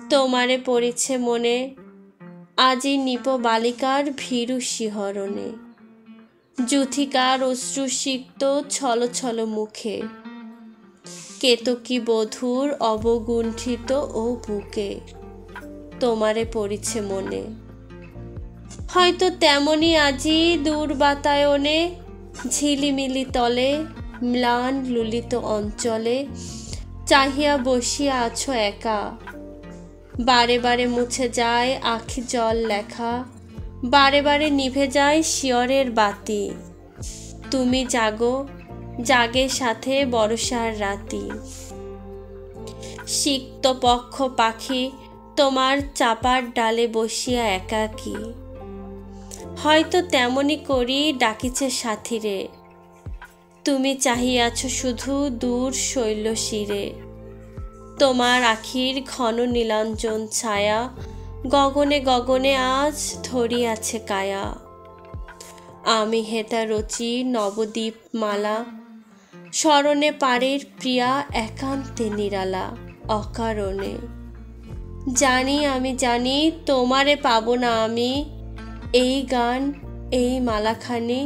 তোমারে পড়িছে মনে, আজি নিপ বালিকার ভীরু শিহরণে। যূথিকার অশ্রুসিক্ত ছল ছল মুখে, কেতকী বধূর অবগুণ্ঠিত ও বুকে। তোমারে পড়িছে মনে। হয়তো তেমনি আজি দূর বাতায়নে, ঝিলিমিলি তলে ম্লান লুলিত অঞ্চলে চাহিয়া বসিয়া আছো একা। বারে বারে মুছে যায় আখি জল লেখা, বারে বারে নিভে যায় শিয়রের বাতি। তুমি জাগো, জাগে সাথে বর্ষার রাতি। সিক্ত পক্ষ পাখি তোমার চাপার ডালে বসিয়া একাকী। হয়তো তেমনি করি ডাকিছে সাথীরে, তুমি চাহিয়াছ শুধু দূর শৈলশিরে। তোমার আখির ঘন নীলাঞ্জন ছায়া গগনে গগনে আজ ধরিয়াছে কায়া। আমি হেতা রচি নবদ্বীপ মালা, স্মরণে পারের প্রিয়া একান্তে নিরালা অকারণে। জানি আমি জানি তোমারে পাব না আমি, এই গান এই মালাখানি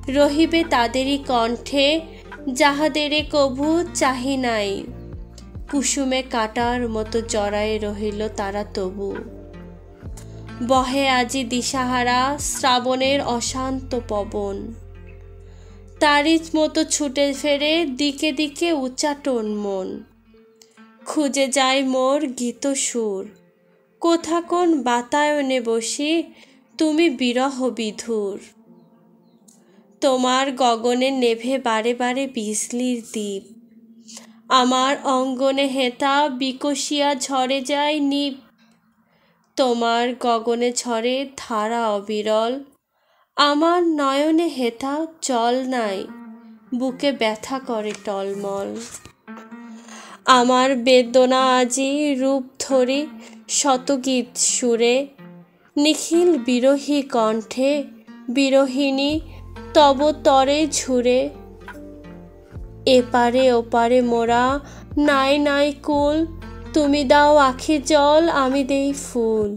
রহিবে তাদেরই কণ্ঠে, যাহাদেরে কভু চাহি নাই। কুসুমে কাটার মতো জড়ায়ে রহিল তারা তবু। বহে আজি দিশাহারা শ্রাবণের অশান্ত পবন, তারই মতো ছুটে ফেরে দিকে দিকে উচ্চাটন মন। খুঁজে যায় মোর গীত সুর, কোথা কোন বাতায়নে বসি তুমি বিরহ বিধুর। তোমার গগনে নেভে বারে বারে বিজলির দ্বীপ, আমার অঙ্গনে হেতা বিকশিয়া ঝরে যায় নিপ। তোমার গগনে ঝরে ধারা অবিরল, আমার নয়নে হেতা জল নাই, বুকে ব্যথা করে টলমল। আমার বেদনা আজি রূপ ধরি শতগীত সুরে, নিখিল বিরহী কণ্ঠে বিরহিণী তব তরে ঝুরে। এপারে ওপারে মোরা নাই নাই কুল, তুমি দাও আখি জল আমি দেই ফুল।